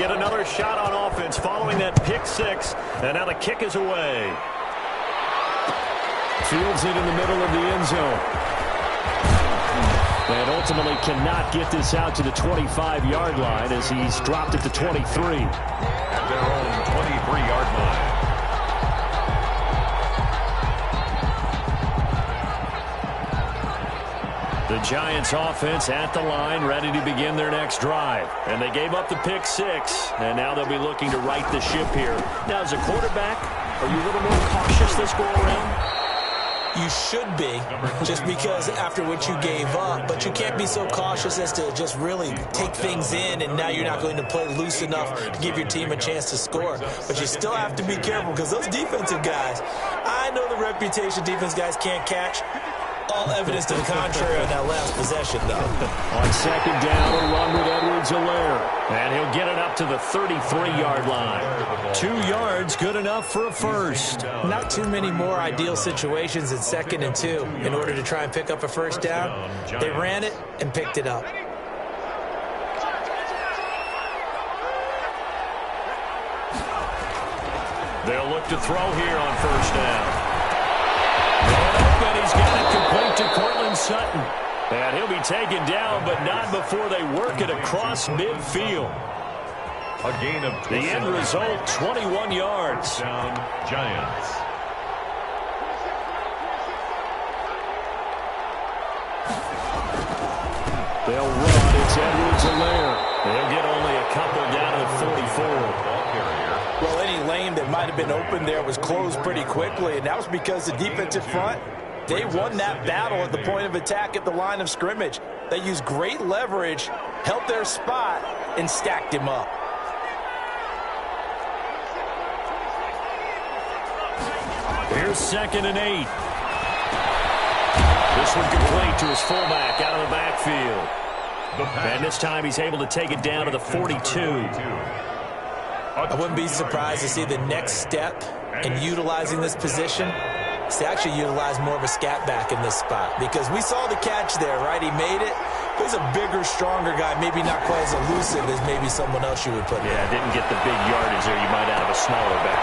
get another shot on offense following that pick six. And now the kick is away. Fields it in the middle of the end zone. And ultimately cannot get this out to the 25-yard line as he's dropped at the 23. At their own 23-yard line. The Giants offense at the line, ready to begin their next drive. And they gave up the pick six, and now they'll be looking to right the ship here. Now, as a quarterback, are you a little more cautious this go around? You should be, just because after what you gave up, but you can't be so cautious as to just really take things in, and now you're not going to play loose enough to give your team a chance to score. But you still have to be careful because those defensive guys, I know the reputation defense guys can't catch. All evidence to the contrary on that last possession, though. On second down, a run with Edwards-Helaire. And he'll get it up to the 33-yard line. 2 yards, good enough for a first. Not too many more ideal situations in 2nd and 2 in order to try and pick up a first down. They ran it and picked it up. They'll look to throw here on first down. And he's got it complete to Cortland Sutton. And he'll be taken down, but not before they work it across midfield. A gain of 2. The end result, 21 yards. Down, Giants. They'll run. It's Edwards-Helaire. They'll get only a couple down to the 44. Well, any lane that might have been open there was closed pretty quickly, and that was because the defensive front, they won that battle at the point of attack at the line of scrimmage. They used great leverage, held their spot, and stacked him up. Here's 2nd and 8. This one complete to his fullback out of the backfield. And this time he's able to take it down to the 42. I wouldn't be surprised to see the next step in utilizing this position is to actually utilize more of a scat back in this spot, because we saw the catch there, right? He made it. He's a bigger, stronger guy, maybe not quite as elusive as maybe someone else you would put there. Yeah, didn't get the big yardage there. You might out of a smaller back.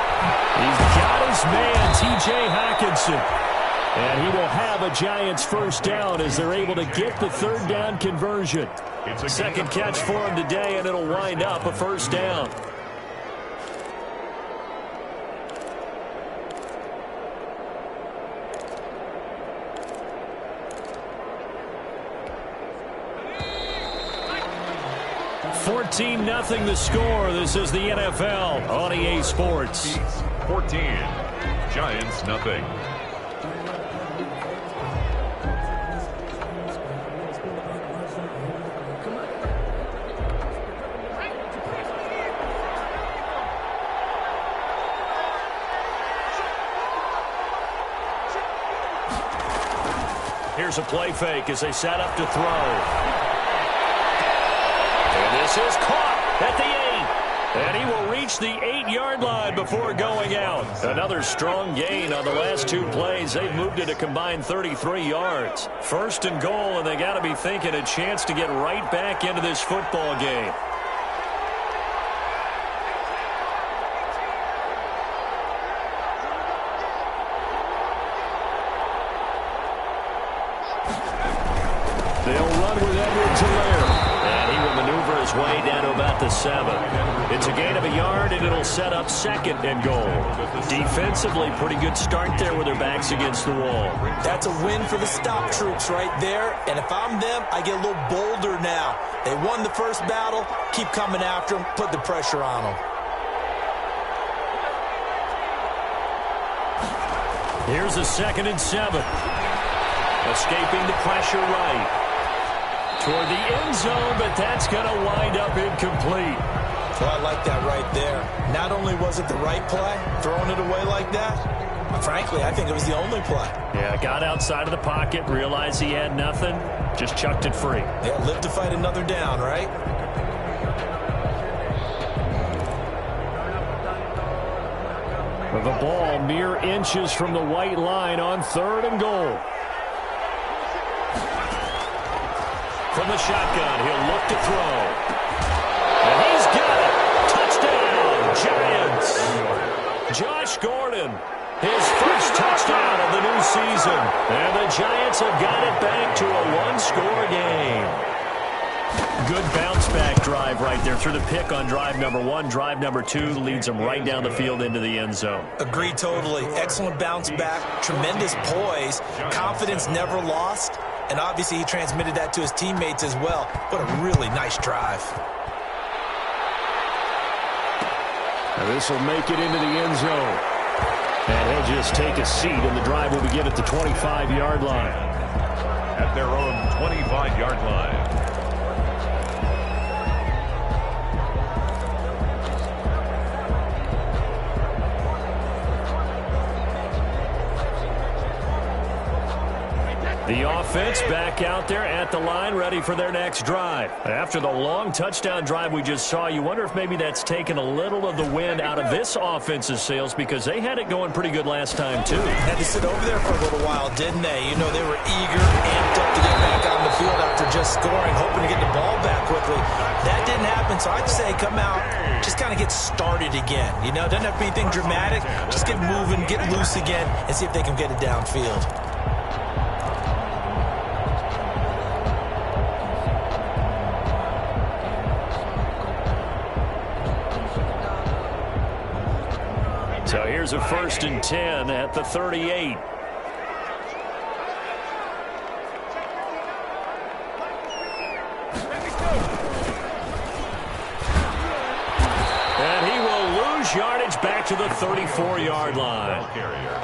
He's got his man, T.J. Hockenson. And he will have a Giants first down as they're able to get the 3rd down conversion. Second catch for him today, and it'll wind up a first down. $14-0 the score. This is the NFL on EA Sports. 14. Giants, nothing. Here's a play fake as they set up to throw. And this is caught at the 8. And he will reach the 8-yard line before going out. Another strong gain on the last 2 plays. They've moved it a combined 33 yards. 1st and goal, and they got to be thinking a chance to get right back into this football game. They'll run with Edwards-Helaire. And he will maneuver his way down to about the 7. It's a gain of a yard, and it'll set up 2nd and goal. Defensively, pretty good start there with their backs against the wall. That's a win for the stop troops right there. And if I'm them, I get a little bolder now. They won the first battle. Keep coming after them. Put the pressure on them. Here's a 2nd and 7. Escaping the pressure right. Toward the end zone, but that's going to wind up incomplete. Well, I like that right there. Not only was it the right play, throwing it away like that, but frankly, I think it was the only play. Yeah, got outside of the pocket, realized he had nothing, just chucked it free. Yeah, live to fight another down, right? With the ball mere inches from the white line on 3rd and goal. From the shotgun, he'll look to throw. And he's got it. Josh Gordon, his first touchdown of the new season. And the Giants have got it back to a one-score game. Good bounce-back drive right there through the pick on drive number 1. Drive number 2 leads them right down the field into the end zone. Agree totally. Excellent bounce back, tremendous poise, confidence never lost, and obviously he transmitted that to his teammates as well. What a really nice drive. This will make it into the end zone. And he'll just take a seat, and the drive will begin at the 25-yard line. At their own 25-yard line. The offense back out there at the line, ready for their next drive. After the long touchdown drive we just saw, you wonder if maybe that's taken a little of the wind out of this offense's sails, because they had it going pretty good last time, too. Had to sit over there for a little while, didn't they? You know, they were eager, amped up to get back on the field after just scoring, hoping to get the ball back quickly. That didn't happen, so I'd say come out, just kind of get started again. You know, doesn't have to be anything dramatic. Just get moving, get loose again, and see if they can get it downfield. So here's a 1st and 10 at the 38. And he will lose yardage back to the 34-yard line.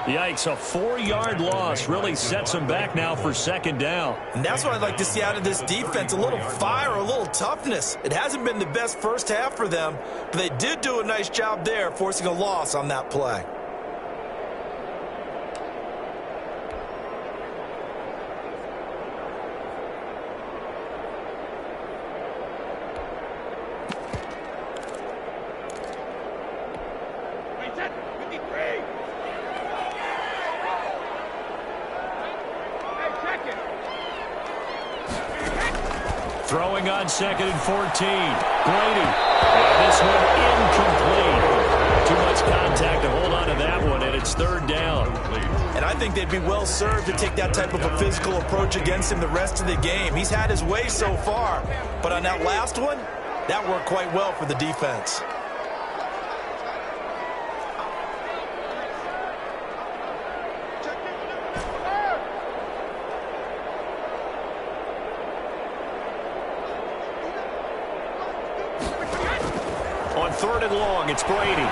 Yikes, a 4-yard loss really sets him back now for 2nd down. And that's what I'd like to see out of this defense, a little fire, a little toughness. It hasn't been the best first half for them, but they did do a nice job there, forcing a loss on that play. Throwing on 2nd and 14. Brady. And this one incomplete. Too much contact to hold on to that one, and it's 3rd down. And I think they'd be well served to take that type of a physical approach against him the rest of the game. He's had his way so far, but on that last one, that worked quite well for the defense. On 3rd and long, it's Brady.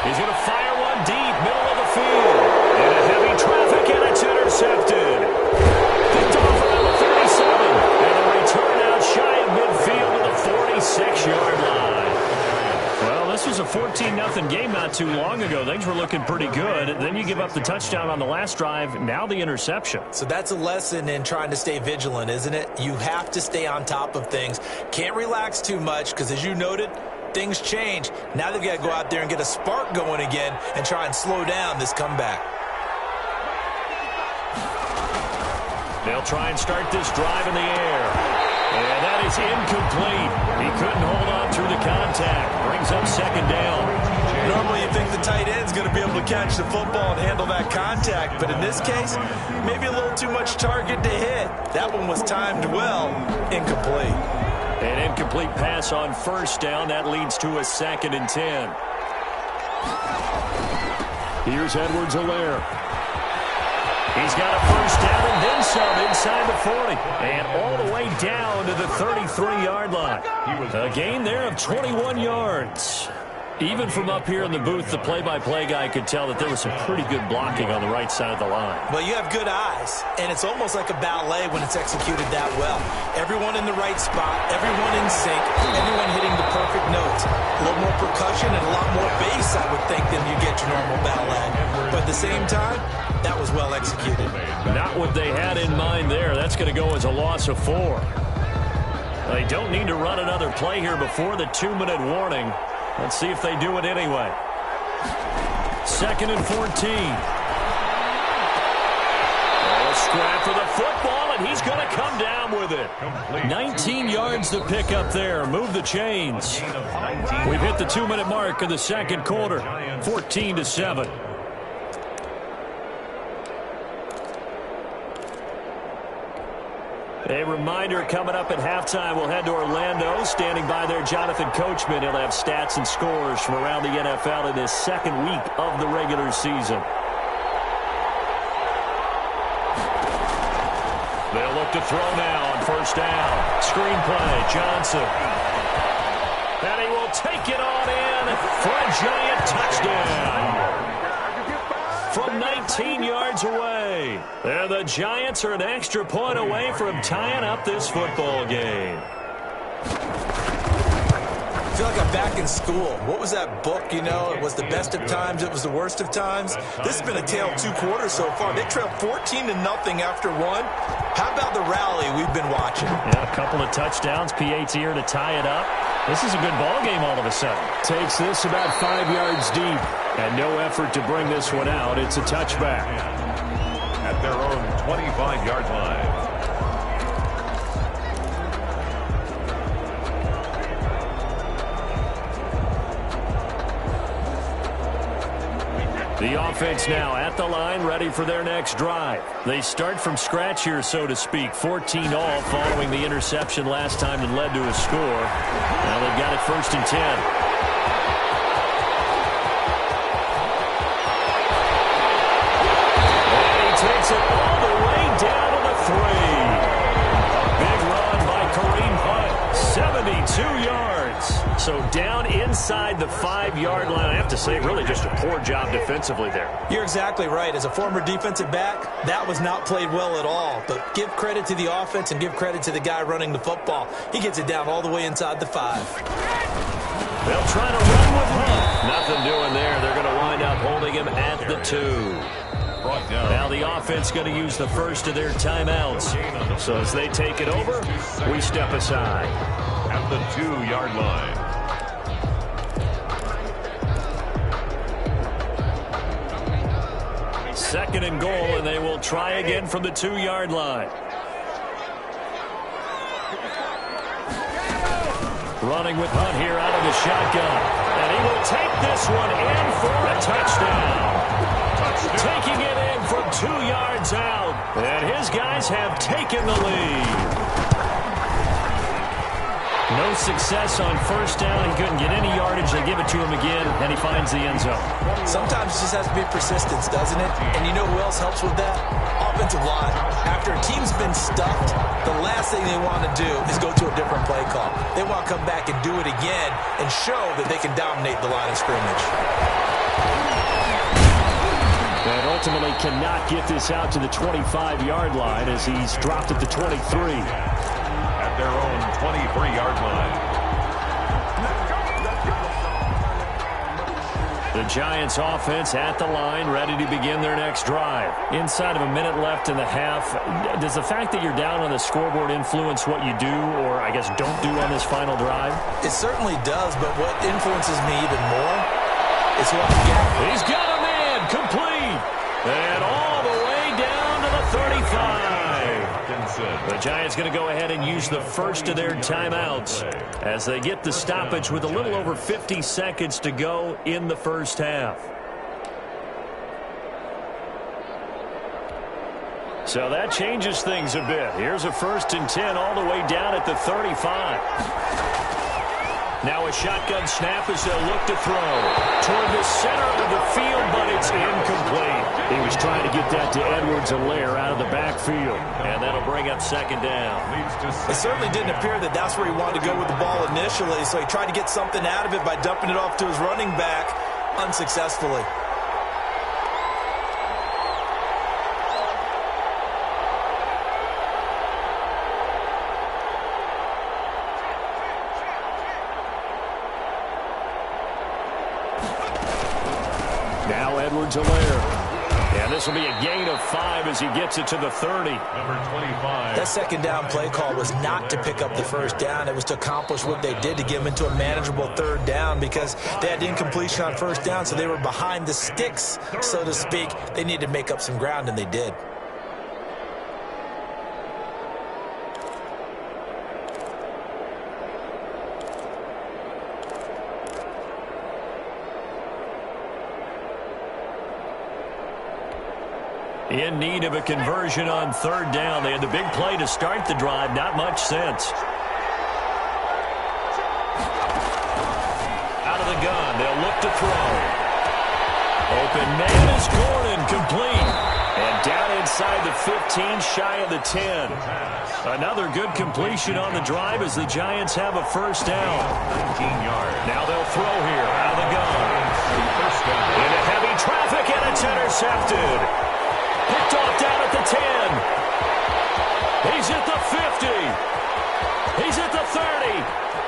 He's going to fire one deep, middle of the field. And a heavy traffic, and it's intercepted. Picked off around the 37. And a return out shy of midfield to the 46-yard line. Well, this was a 14-0 game not too long ago. Things were looking pretty good. Then you give up the touchdown on the last drive. Now the interception. So that's a lesson in trying to stay vigilant, isn't it? You have to stay on top of things. Can't relax too much because, as you noted, things change. Now they've got to go out there and get a spark going again and try and slow down this comeback. They'll try and start this drive in the air. And that is incomplete. He couldn't hold on through the contact. Brings up 2nd down. Normally you think the tight end's going to be able to catch the football and handle that contact. But in this case, maybe a little too much target to hit. That one was timed well. Incomplete. An incomplete pass on 1st down. That leads to a 2nd and 10. Here's Edwards-Helaire. He's got a 1st down and then some inside the 40. And all the way down to the 33-yard line. A gain there of 21 yards. Even from up here in the booth, the play-by-play guy could tell that there was some pretty good blocking on the right side of the line. Well, you have good eyes, and it's almost like a ballet when it's executed that well. Everyone in the right spot, everyone in sync, everyone hitting the perfect notes. A little more percussion and a lot more bass, I would think, than you get your normal ballet. But at the same time, that was well executed. Not what they had in mind there. That's going to go as a loss of 4. They don't need to run another play here before the 2-minute warning. Let's see if they do it anyway. 2nd and 14. Scrap for the football, and he's going to come down with it. 19 yards to pick up there. Move the chains. We've hit the 2-minute mark in the second quarter. 14-7. A reminder coming up at halftime, we'll head to Orlando. Standing by there, Jonathan Coachman. He'll have stats and scores from around the NFL in this second week of the regular season. They'll look to throw now on first down. Screen play, Johnson. And he will take it on in for a giant touchdown. From 19 yards away. And the Giants are an extra point away from tying up this football game. I feel like I'm back in school. What was that book, you know? It was the best of times. It was the worst of times. This has been a tale of 2 quarters so far. They trailed 14-0 after one. How about the rally we've been watching? Yeah, a couple of touchdowns. PAT here to tie it up. This is a good ball game all of a sudden. Takes this about 5 yards deep. And no effort to bring this one out. It's a touchback. At their own 25-yard line. The offense now at the line, ready for their next drive. They start from scratch here, so to speak. 14-all following the interception last time that led to a score. Now they've got it 1st and 10. Takes it all the way down to the 3. A big run by Kareem Hunt. 72 yards. So down inside the 5-yard line. I have to say, really just a poor job defensively there. You're exactly right. As a former defensive back, that was not played well at all. But give credit to the offense and give credit to the guy running the football. He gets it down all the way inside the 5. They'll try to run with Hunt. Nothing doing there. They're going to wind up holding him at the 2. Now the offense going to use the first of their timeouts. So as they take it over, we step aside. At the 2-yard line. Second and goal, and they will try again from the 2-yard line. Running with Hunt here out of the shotgun. And he will take this one in for a touchdown. Taking it in from 2 yards out. And his guys have taken the lead. No success on first down. He couldn't get any yardage. They give it to him again, and he finds the end zone. Sometimes it just has to be persistence, doesn't it? And you know who else helps with that? Offensive line. After a team's been stuffed, the last thing they want to do is go to a different play call. They want to come back and do it again and show that they can dominate the line of scrimmage. And ultimately cannot get this out to the 25-yard line as he's dropped at the 23. At their own 23-yard line. The Giants offense at the line, ready to begin their next drive. Inside of a minute left in the half, does the fact that you're down on the scoreboard influence what you do, or I guess don't do on this final drive? It certainly does, but what influences me even more is what you get. He's got a man, complete. And all the way down to the 35. The Giants going to go ahead and use the first of their timeouts as they get the stoppage with a little over 50 seconds to go in the first half. So that changes things a bit. Here's a 1st and 10 all the way down at the 35. Now a shotgun snap as they'll look to throw toward the center of the field, but it's incomplete. He was trying to get that to Edwards-Helaire out of the backfield, and that'll bring up 2nd down. It certainly didn't appear that that's where he wanted to go with the ball initially, so he tried to get something out of it by dumping it off to his running back unsuccessfully. Now Edwards-Helaire. And this will be a gain of 5 as he gets it to the 30. Number 25. That 2nd down play call was not to pick up the first down. It was to accomplish what they did to get them into a manageable 3rd down because they had incompletion on first down, so they were behind the sticks, so to speak. They needed to make up some ground, and they did. In need of a conversion on third down. They had the big play to start the drive. Not much sense. Out of the gun. They'll look to throw. Open man is Gordon, complete. And down inside the 15, shy of the 10. Another good completion on the drive as the Giants have a first down. 19 yards. Now they'll throw here out of the gun. Into heavy traffic, and it's intercepted. Picked off down at the 10. He's at the 50. He's at the 30.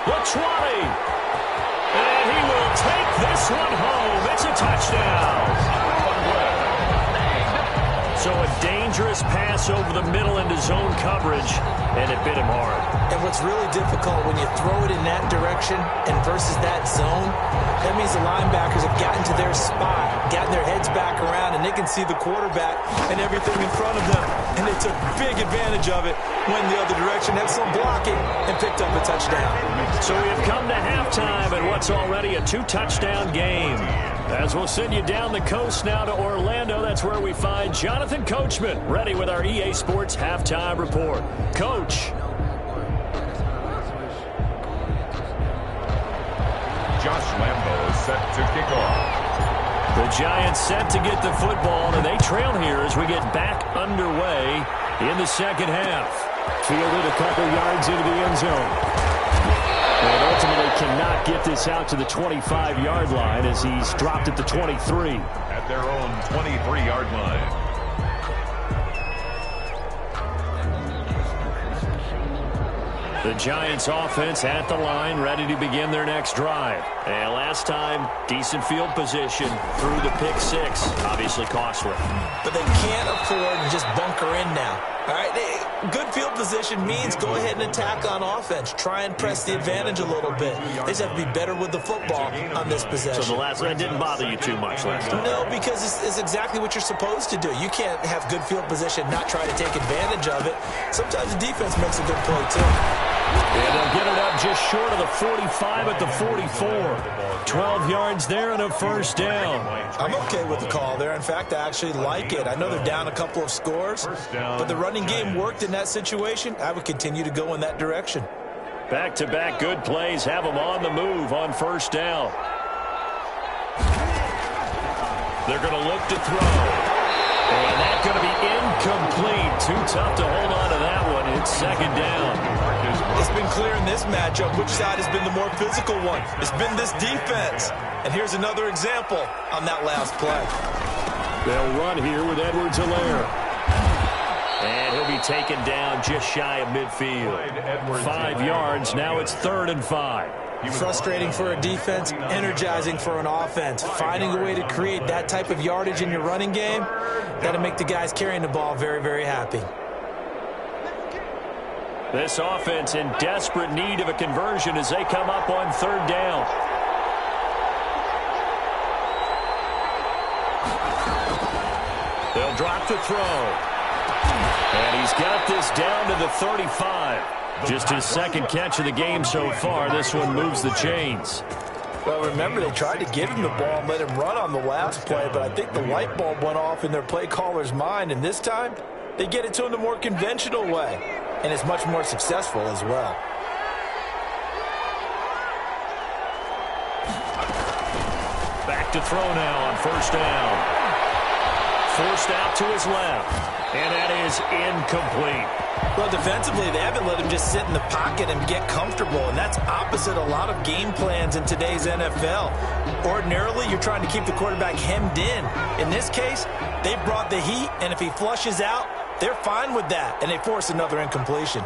The 20. And he will take this one home. It's a touchdown. So a dangerous pass over the middle into zone coverage, and it bit him hard. And what's really difficult when you throw it in that direction and versus that zone, that means the linebackers have gotten to their spot, gotten their heads back around, and they can see the quarterback and everything in front of them. And they took big advantage of it, went the other direction, had some blocking, and picked up a touchdown. So we have come to halftime in what's already a 2-touchdown game. As we'll send you down the coast now to Orlando, that's where we find Jonathan Coachman, ready with our EA Sports Halftime Report. Coach. Josh Lambo is set to kick off. The Giants set to get the football, and they trail here as we get back underway in the second half. Fielded a couple yards into the end zone. And ultimately cannot get this out to the 25-yard line as he's dropped at the 23. At their own 23-yard line. The Giants offense at the line, ready to begin their next drive. And last time, decent field position through the pick six. Obviously costly. But they can't afford to just bunker in now. All right, good field position means go ahead and attack on offense. Try and press the advantage a little bit. They just have to be better with the football on this possession. So the last one didn't bother you too much last time? No, because it's exactly what you're supposed to do. You can't have good field position, not try to take advantage of it. Sometimes the defense makes a good play, too. And they'll get it up just short of the 45 at the 44. 12 yards there and a first down. I'm okay with the call there. In fact, I actually like it. I know they're down a couple of scores, but the running game worked in that situation. I would continue to go in that direction. Back-to-back good plays have them on the move on first down. They're going to look to throw. And that's going to be incomplete. Too tough to hold on to that one. It's second down. It's been clear in this matchup which side has been the more physical one. It's been this defense. And here's another example on that last play. They'll run here with Edwards-Helaire. And he'll be taken down just shy of midfield. 5 yards. Now it's 3rd and 5. Frustrating for a defense, energizing for an offense. Finding a way to create that type of yardage in your running game, that'll make the guys carrying the ball very, very happy. This offense in desperate need of a conversion as they come up on 3rd down. They'll drop the throw. And he's got this down to the 35. Just his second catch of the game so far. This one moves the chains. Well, remember, they tried to give him the ball and let him run on the last play, but I think the light bulb went off in their play caller's mind, and this time they get it to him the more conventional way, and it's much more successful as well. Back to throw now on first down. Forced out to his left, and that is incomplete. Well, defensively, they haven't let him just sit in the pocket and get comfortable, and that's opposite a lot of game plans in today's NFL. Ordinarily, you're trying to keep the quarterback hemmed in. In this case, they brought the heat, and if he flushes out, they're fine with that, and they force another incompletion.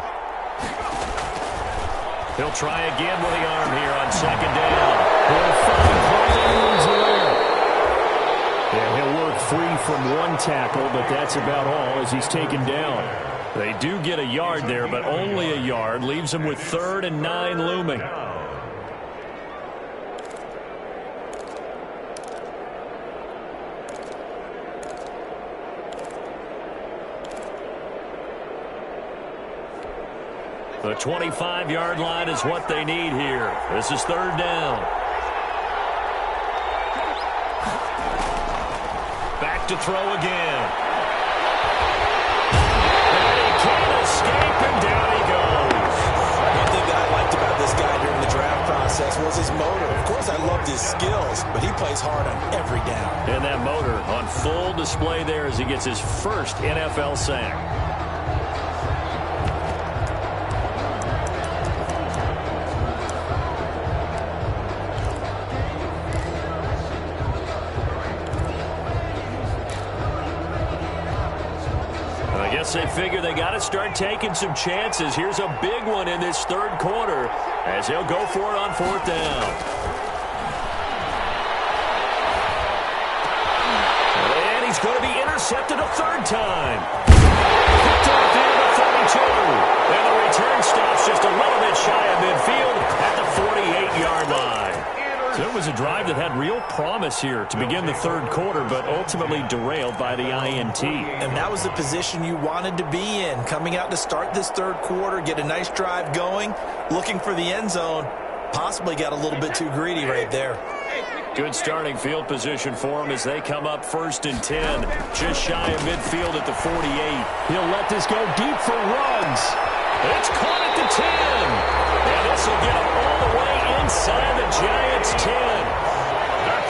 He'll try again with the arm here on second down. He'll find Edwards-Helaire. Yeah, he'll work free from one tackle, but that's about all as he's taken down. They do get a yard there, but only a yard. Leaves them with 3rd and 9 looming. The 25-yard line is what they need here. This is 3rd down. Back to throw again. success was his motor. Of course, I loved his skills, but he plays hard on every down. And that motor on full display there as he gets his first NFL sack. I guess they figure they got to start taking some chances. Here's a big one in this third quarter as he'll go for it on fourth down. And he's going to be intercepted a third time. Picked off near the 32. And the return stops just a little bit shy of midfield at the 48-yard line. So it was a drive that had real promise here to begin the third quarter, but ultimately derailed by the INT. And that was the position you wanted to be in, coming out to start this third quarter, get a nice drive going, looking for the end zone. Possibly got a little bit too greedy right there. Good starting field position for him as they come up 1st and 10. Just shy of midfield at the 48. He'll let this go deep for Ruggs. It's caught at the 10. And this will get him all the way inside the Giants' 10.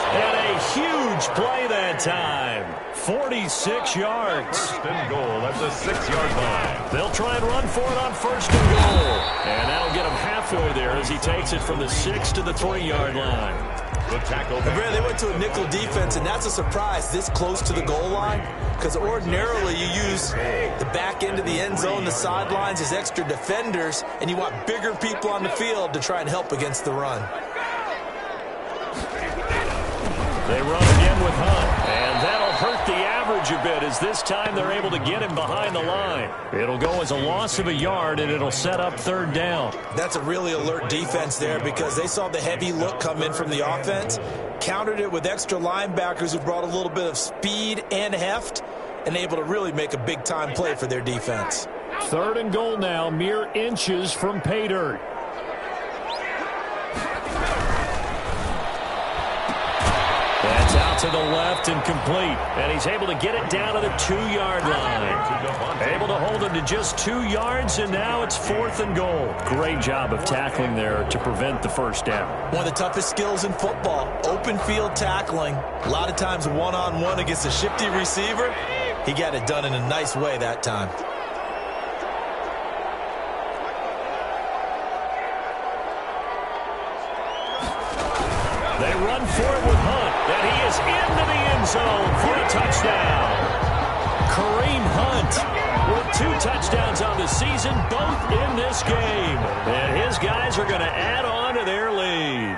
And a huge play that time. 46 yards. First and goal at the 6-yard line. They'll try and run for it on 1st and goal. And that'll get him halfway there as he takes it from the 6 to the 3-yard line. The tackle. They went to a nickel defense, and that's a surprise this close to the goal line, because ordinarily you use the back end of the end zone, the sidelines as extra defenders, and you want bigger people on the field to try and help against the run. They run again with Hunt, and that'll hurt the average a bit as this time they're able to get him behind the line. It'll go as a loss of a yard, and it'll set up 3rd down. That's a really alert defense there because they saw the heavy look come in from the offense, countered it with extra linebackers who brought a little bit of speed and heft, and able to really make a big-time play for their defense. 3rd and goal now, mere inches from pay dirt. That's out to the left and complete. And he's able to get it down to the 2-yard line. Able to hold him to just 2 yards, and now it's 4th and goal. Great job of tackling there to prevent the first down. One of the toughest skills in football, open field tackling. A lot of times one-on-one against a shifty receiver. He got it done in a nice way that time. They run for it with Hunt, and he is into the end zone for a touchdown. Kareem Hunt with 2 touchdowns on the season, both in this game. And his guys are going to add on to their lead.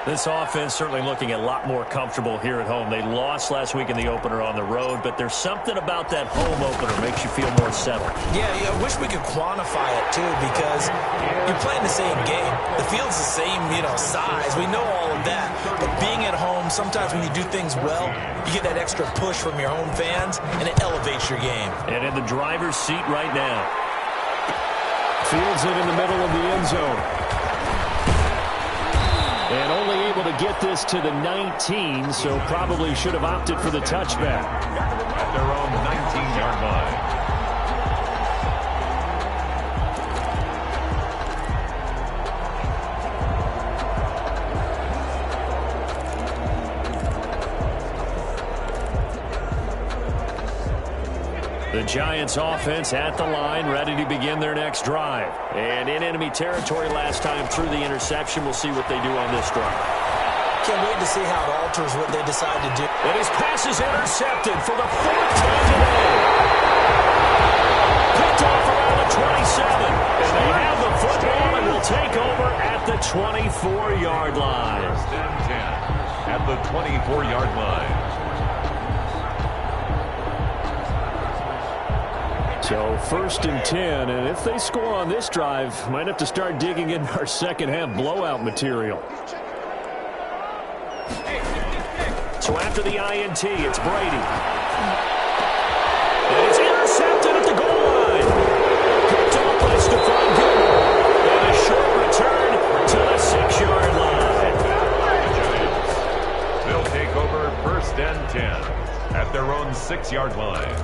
This offense certainly looking a lot more comfortable here at home. They lost last week in the opener on the road, but there's something about that home opener makes you feel more settled. Yeah, I wish we could quantify it, too, because you're playing the same game. The field's the same, size. We know all of that. But being at home, sometimes when you do things well, you get that extra push from your home fans, and it elevates your game. And in the driver's seat right now. Fields it in the middle of the end zone. And only able to get this to the 19, so probably should have opted for the touchback. At their own 19-yard line. The Giants offense at the line, ready to begin their next drive. And in enemy territory last time through the interception. We'll see what they do on this drive. Can't wait to see how it alters what they decide to do. And his pass is intercepted for the 4th time today. Picked off around the 27. And they have the football and will take over at the 24-yard line. 1st and 10 at the 24-yard line. So 1st and 10, and if they score on this drive, might have to start digging in our second half blowout material. So after the INT, it's Brady. And it's intercepted at the goal line. Picked off by Stephon Gilmore. And a short return to the 6-yard line. They'll take over 1st and 10 at their own 6-yard line.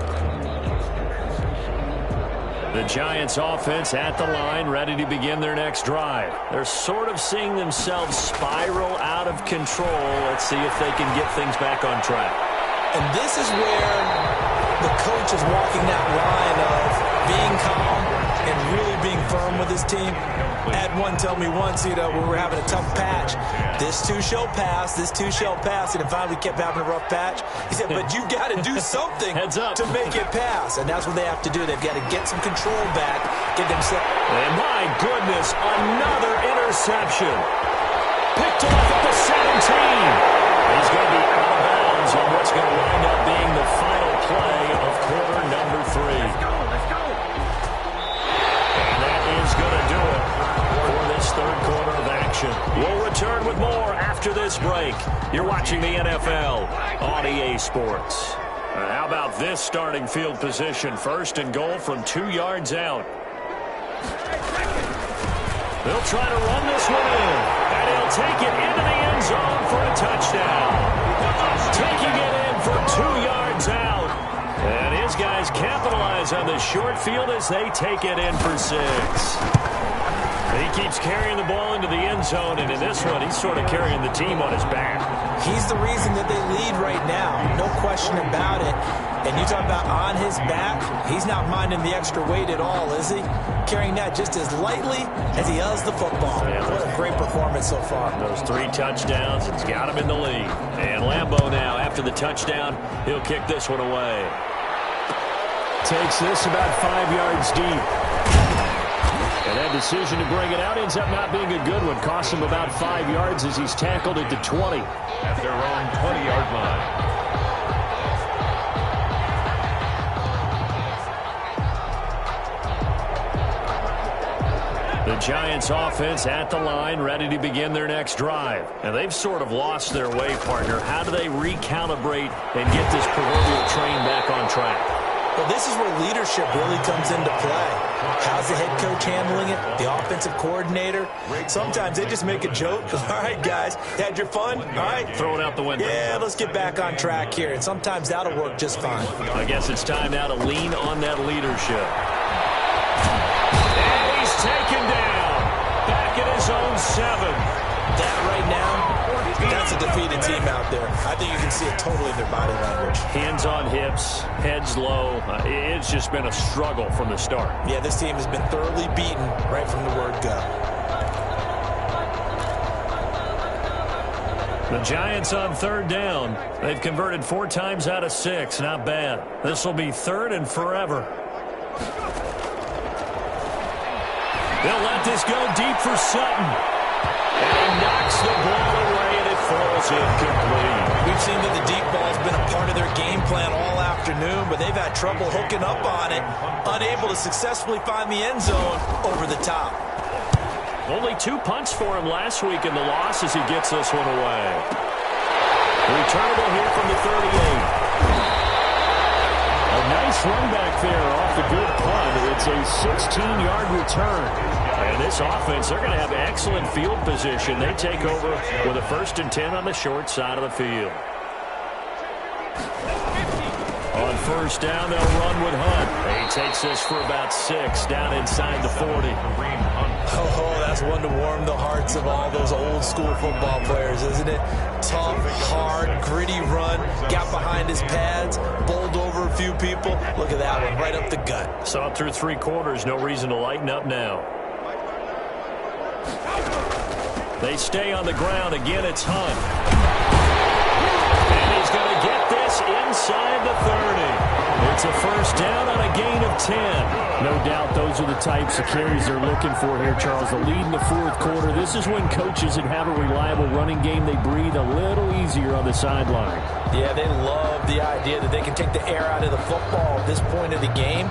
The Giants offense at the line, ready to begin their next drive. They're sort of seeing themselves spiral out of control. Let's see if they can get things back on track. And this is where the coach is walking that line of being calm and really being firm with his team. Had one tell me once, when we're having a tough patch, this too shall pass, this too shall pass, and finally we kept having a rough patch. He said, but you got to do something to make it pass, and that's what they have to do. They've got to get some control back, get themselves. And my goodness, another interception. Picked off at the 17. He's going to be out of bounds on what's going to wind up being the final play of quarter number 3. Let's go. And that is going to do it for this third quarter of action. We'll return with more after this break. You're watching the NFL on EA Sports. How about this starting field position? First and goal from 2 yards out. They'll try to run this one in, and he'll take it into the end zone for a touchdown. Taking it in for 2 yards out. And his guys capitalize on the short field as they take it in for 6. He keeps carrying the ball into the end zone, and in this one, he's sort of carrying the team on his back. He's the reason that they lead right now, no question about it. And you talk about on his back, he's not minding the extra weight at all, is he? Carrying that just as lightly as he does the football. Yeah, what a great performance so far. Those 3 touchdowns, it's got him in the lead. And Lambeau now, after the touchdown, he'll kick this one away. Takes this about 5 yards deep. And that decision to bring it out ends up not being a good one. Costs him about 5 yards as he's tackled at the 20. At their own 20-yard line. The Giants offense at the line, ready to begin their next drive. And they've sort of lost their way, partner. How do they recalibrate and get this proverbial train back on track? Well, this is where leadership really comes into play. How's the head coach handling it? The offensive coordinator? Sometimes they just make a joke. All right, guys, had your fun? All right. Throw it out the window. Yeah, let's get back on track here. And sometimes that'll work just fine. I guess it's time now to lean on that leadership. And he's taken down. Back at his own 7. That right now, that's a defeated team out there. I think you can see it totally in their body language. Hands on hips, heads low. It's just been a struggle from the start. Yeah, this team has been thoroughly beaten right from the word go. The Giants on 3rd down. They've converted 4 times out of 6. Not bad. This will be 3rd and forever. They'll let this go deep for Sutton. And he knocks the ball away, and it falls incomplete. We've seen that the deep ball has been a part of their game plan all afternoon, but they've had trouble hooking up on it, unable to successfully find the end zone over the top. Only 2 punts for him last week in the loss as he gets this one away. Returnable here from the 38. A nice run back there off the good punt. It's a 16-yard return. And this offense, they're going to have excellent field position. They take over with a 1st and 10 on the short side of the field. On 1st down, they'll run with Hunt. He takes this for about 6 down inside the 40. Oh, that's one to warm the hearts of all those old school football players, isn't it? Tough, hard, gritty run, got behind his pads, bowled over a few people. Look at that one, right up the gut. Saw it through 3 quarters, no reason to lighten up now. They stay on the ground. Again, it's Hunt. And he's going to get this inside the 30. It's a 1st down on a gain of 10. No doubt those are the types of carries they're looking for here, Charles. The lead in the 4th quarter. This is when coaches that have a reliable running game, they breathe a little easier on the sideline. Yeah, they love the idea that they can take the air out of the football at this point of the game.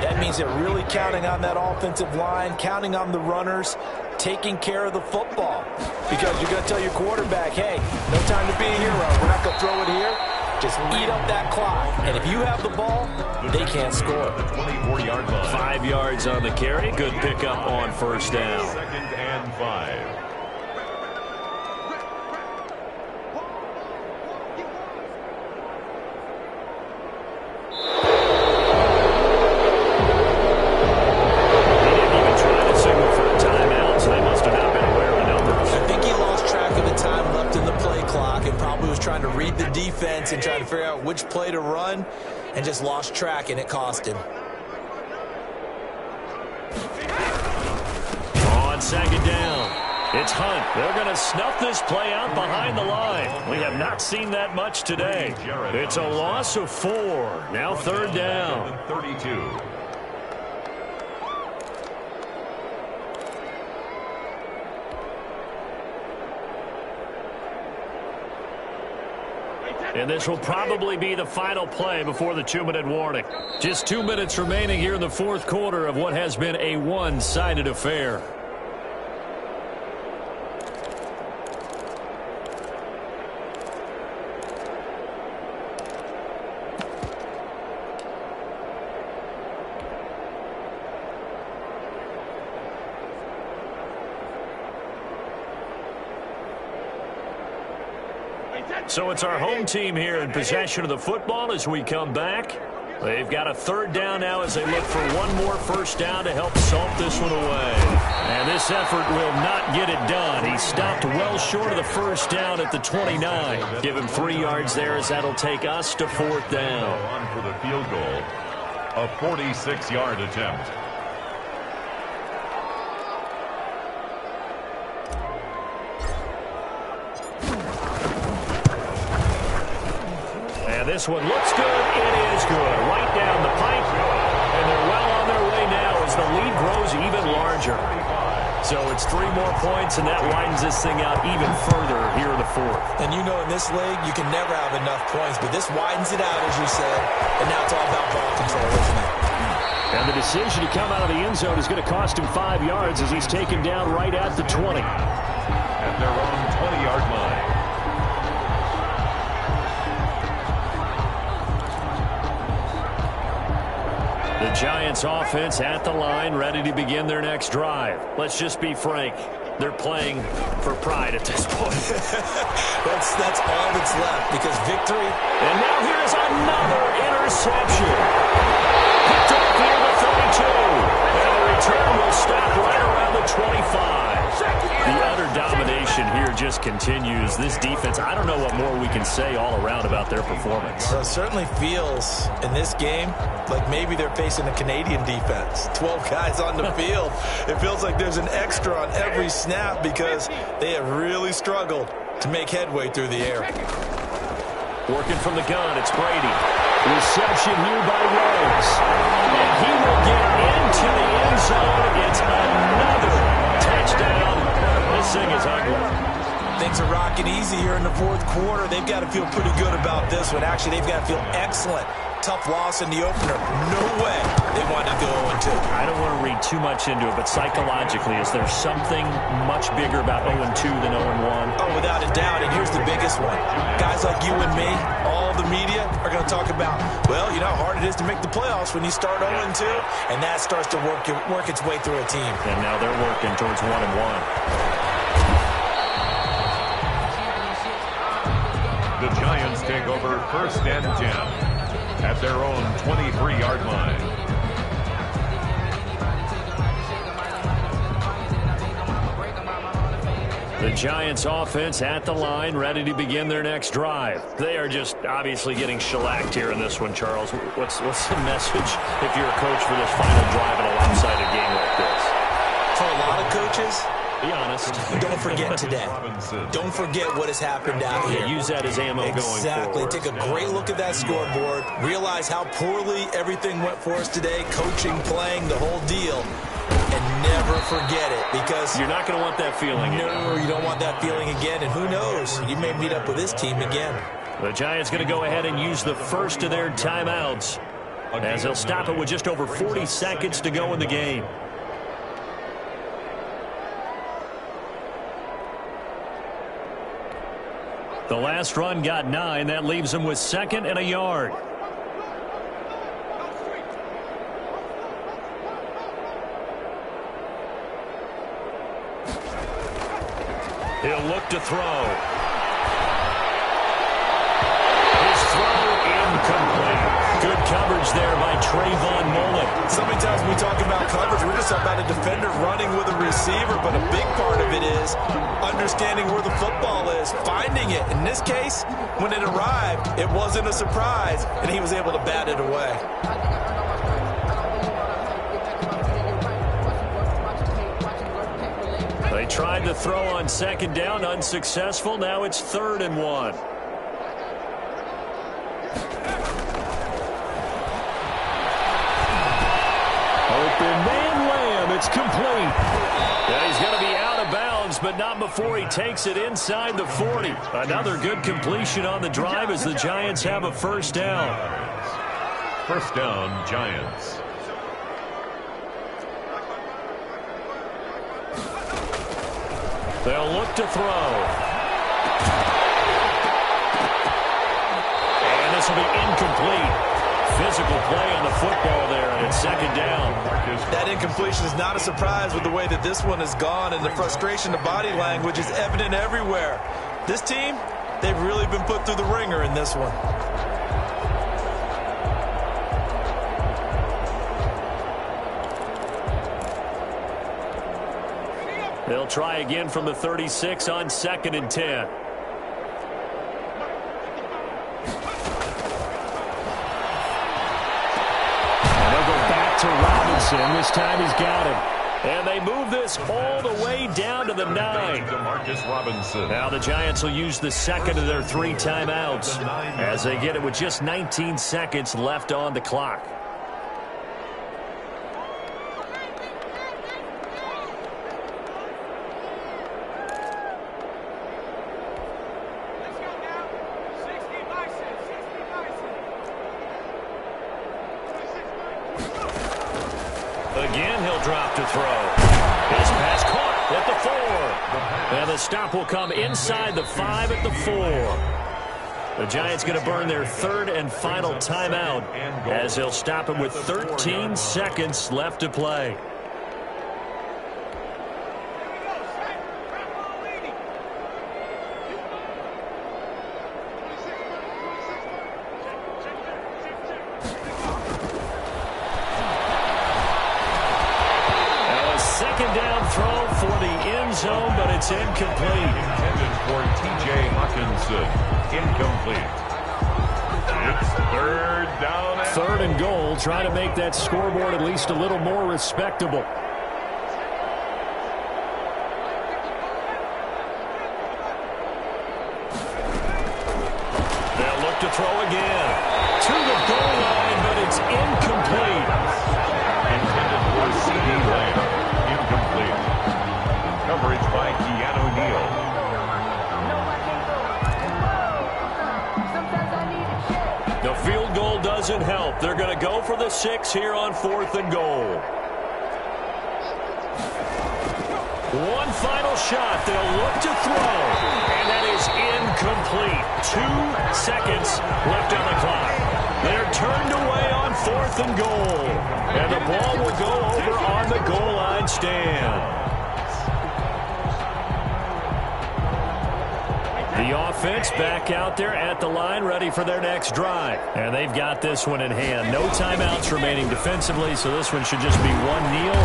That means they're really counting on that offensive line, counting on the runners, taking care of the football. Because you're going to tell your quarterback, hey, no time to be a hero. We're not going to throw it here. Just eat up that clock. And if you have the ball, they can't score. 24-yard line. 5 yards on the carry. Good pickup on 1st down. 2nd and 5. and trying to figure out which play to run and just lost track, and it cost him. On second down, it's Hunt. They're going to snuff this play out behind the line. We have not seen that much today. It's a loss of 4. Now third down. 32. And this will probably be the final play before the 2-minute warning. Just 2 minutes remaining here in the fourth quarter of what has been a one-sided affair. So it's our home team here in possession of the football as we come back. They've got a third down now as they look for one more first down to help salt this one away. And this effort will not get it done. He stopped well short of the first down at the 29. Give him 3 yards there as that'll take us to fourth down. On for the field goal, a 46-yard attempt. This one looks good. It is good. Right down the pipe. And they're well on their way now as the lead grows even larger. So it's 3 more points, and that widens this thing out even further here in the fourth. And you know in this league, you can never have enough points, but this widens it out, as you said. And now it's all about ball control, isn't it? And the decision to come out of the end zone is going to cost him 5 yards as he's taken down right at the 20. At their own 20-yard line. The Giants offense at the line, ready to begin their next drive. Let's just be frank. They're playing for pride at this point. that's all that's left, because victory. And now here's another interception. Picked up here at the 32. And the return will stop right around the 25. The utter domination here just continues. This defense, I don't know what more we can say all around about their performance. Well, it certainly feels in this game like maybe they're facing a Canadian defense. 12 guys on the field. It feels like there's an extra on every snap because they have really struggled to make headway through the air. Working from the gun, it's Brady. Reception here by Rhodes. And he will get into the end zone. It's another touchdown. This thing is ugly. Things are rocking easy here in the fourth quarter. They've got to feel pretty good about this one. Actually, they've got to feel excellent. Tough loss in the opener. No way they want to go 0-2. I don't want to read too much into it, but psychologically, is there something much bigger about 0-2 than 0-1? Oh, without a doubt, and here's the biggest one. Guys like you and me, all the media, are going to talk about, well, you know how hard it is to make the playoffs when you start 0-2, and that starts to work its way through a team. And now they're working towards 1-1. The Giants take over first and 10 at their own 23-yard line. The Giants offense at the line, ready to begin their next drive. They are just obviously getting shellacked here in this one, Charles. What's the message if you're a coach for this final drive in a lopsided game like this? For a lot of coaches, be honest. Don't forget today. Don't forget what has happened out here. Use that as ammo going forward. Exactly. Take a great look at that scoreboard. Realize how poorly everything went for us today. Coaching, playing, the whole deal. And never forget it, because you're not going to want that feeling again. No, you don't want that feeling again. And who knows? You may meet up with this team again. The Giants going to go ahead and use the first of their timeouts as they'll stop it with just over 40 seconds to go in the game. The last run got 9. That leaves them with 2nd and a yard. He'll look to throw. His throw incomplete. Good coverage there by Trayvon Mullen. So many times when we talk about coverage, we're just talking about a defender running with a receiver, but a big part of it is understanding where the football is, finding it. In this case, when it arrived, it wasn't a surprise, and he was able to bat it away. They tried to throw on second down, unsuccessful. Now it's 3rd and 1. Open man Lamb. It's complete. And he's going to be out of bounds, but not before he takes it inside the 40. Another good completion on the drive as the Giants have a first down. First down, Giants. They'll look to throw. And this will be incomplete. Physical play on the football there, and it's second down. That incompletion is not a surprise with the way that this one has gone, and the frustration, the body language is evident everywhere. This team, they've really been put through the ringer in this one. They'll try again from the 36 on 2nd and 10. And they'll go back to Robinson. This time he's got him. And they move this all the way down to the 9. Now the Giants will use the second of their 3 timeouts as they get it with just 19 seconds left on the clock. Again, he'll drop to throw. His pass caught at the 4. And the stop will come inside the 5 at the 4. The Giants going to burn their 3rd and final timeout as they'll stop him with 13 seconds left to play. Throw for the end zone, but it's incomplete. Intended for T.J. Hawkinson. Incomplete. It's 3rd down. 3rd and goal. Try to make that scoreboard at least a little more respectable. They'll look to throw again. To the goal line, but it's incomplete. Intended for C.D. Lamb. Incomplete. Coverage by Keanu Neal. The field goal doesn't help. They're going to go for the 6 here on 4th and goal. One final shot. They'll look to throw. And that is incomplete. 2 seconds left on the clock. They're turned away on 4th and goal. And the ball will go over on the goal line stand. The offense back out there at the line, ready for their next drive. And they've got this one in hand. No timeouts remaining defensively, so this one should just be one kneel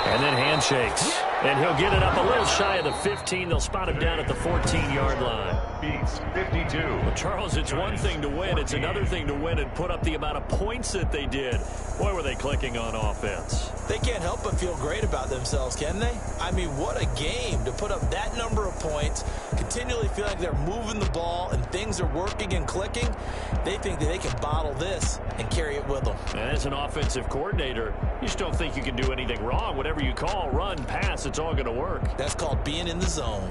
and then handshakes. And he'll get it up a little shy of the 15. They'll spot him down at the 14-yard line. Beats 52. Well, Charles, it's one thing to win. It's another thing to win and put up the amount of points that they did. Boy, were they clicking on offense. They can't help but feel great about themselves, can they? I mean, what a game to put up that number of points, continually feel like they're moving the ball and things are working and clicking. They think that they can bottle this and carry it with them. And as an offensive coordinator, you just don't think you can do anything wrong. Whatever you call, run, pass, it's all going to work. That's called being in the zone.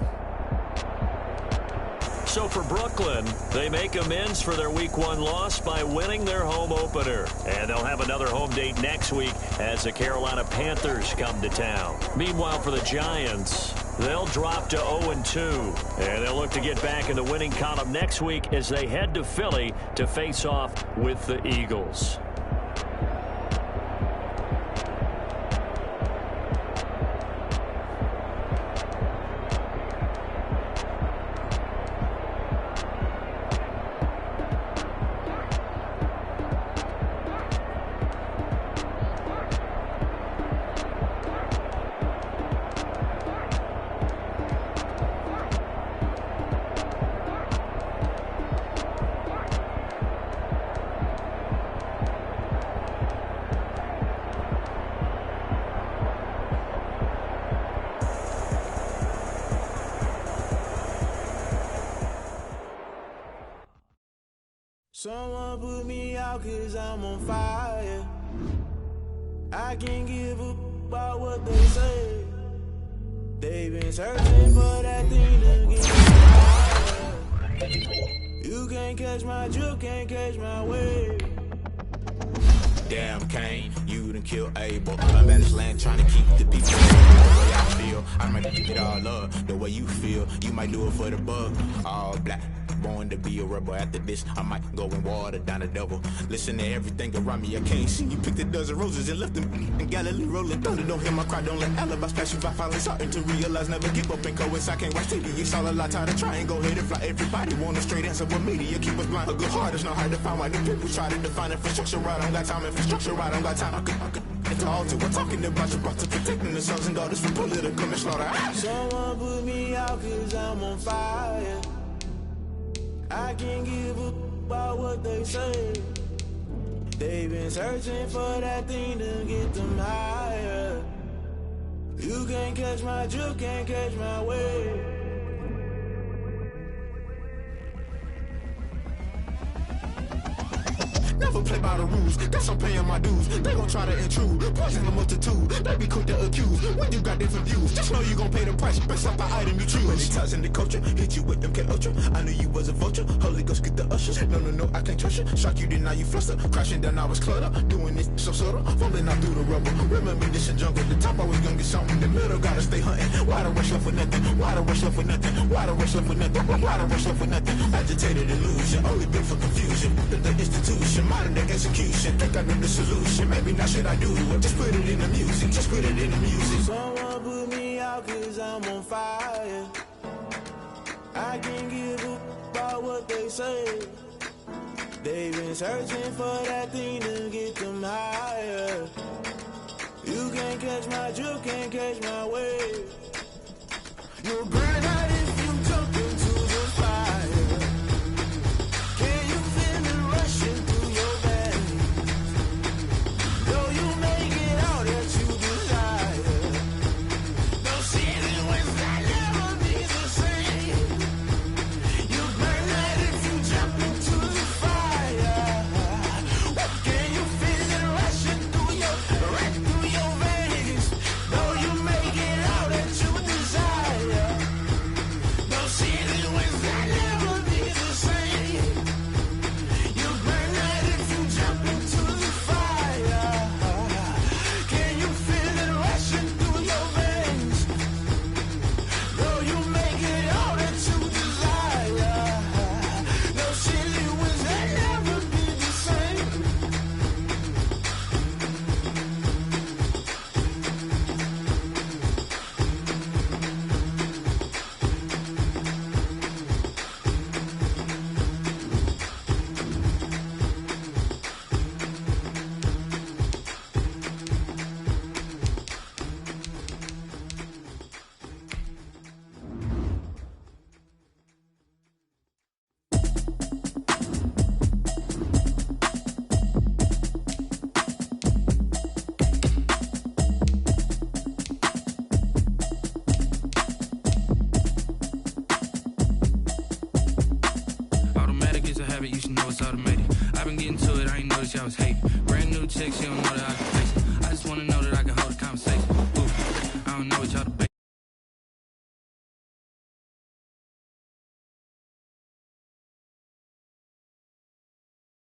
So for Brooklyn, they make amends for their Week 1 loss by winning their home opener. And they'll have another home date next week as the Carolina Panthers come to town. Meanwhile, for the Giants, they'll drop to 0-2. And they'll look to get back in the winning column next week as they head to Philly to face off with the Eagles. Someone put me out 'cause I'm on fire. I can't give up about what they say. They've been searching for that thing to get me higher. You can't catch my drift, can't catch my wave. Damn, Kane, you done killed Abel. I'm at this land trying to keep the people. The way I feel, I might keep it all up. The way you feel, you might do it for the bug. All black, born to be a rebel. After this, I might go and water down the devil. Listen to everything around me, I can't see. You picked a dozen roses and left them in Galilee rolling thunder. Don't hear my cry, don't let alibis pass you by. Finally starting to realize, never give up and coincide. Can't watch TV, it's all a lot. Time to try and go ahead and fly. Everybody want a straight answer, but media keep us blind. A good heart is not hard to find. Why the people try to define infrastructure right? I don't got time, infrastructure right? I don't got time. I could it's all to we're talking about your to protecting the sons and daughters from political and slaughter. Someone put me out 'cause I'm on fire. I can't give up about what they say. They've been searching for that thing to get them higher. You can't catch my drift, can't catch my wave. Never play by the rules, guess I'm paying my dues. They gon' try to intrude, poison the multitude. They be quick to accuse, when you got different views. Just know you gon' pay the price, based off the item you choose. Many times in the culture, hit you with them K-Ultra. I knew you was a vulture, Holy Ghost get the ushers. No, I can't trust you. Shock you, then now you fluster. Crashing down, I was cluttered. Doing this so subtle, falling out through the rubble. Remember this a jungle, the top always gonna get something. In the middle, gotta stay hunting. Why the rush left with nothing? Why the rush left with nothing? Why the rush left with nothing? Why the rush left with nothing? Agitated illusion, only been for confusion. The institution, modern day execution. Think I know the solution. Maybe now should I do it? Just put it in the music. Just put it in the music. Someone put me out 'cause I'm on fire. I can't give up about what they say. They've been searching for that thing to get them higher. You can't catch my drift, can't catch my wave. You'll burn out if you jump into the fire. Can you feel it rushing through your veins? Though you make it out that you desire. Those seasons when I never be the same. You burn out if you jump into the fire. Can you feel it rushing through your veins? Though you make it out that you desire. Those seasons when I never be the same. You burn out if you jump into the fire. Can you feel it rushing through your veins? Though you make it all that you desire. Those silly winds that never be the same. Automatic is a habit, you should know it's automated. I've been getting to it, I ain't noticed y'all was hating. Brand new chicks, you don't know that I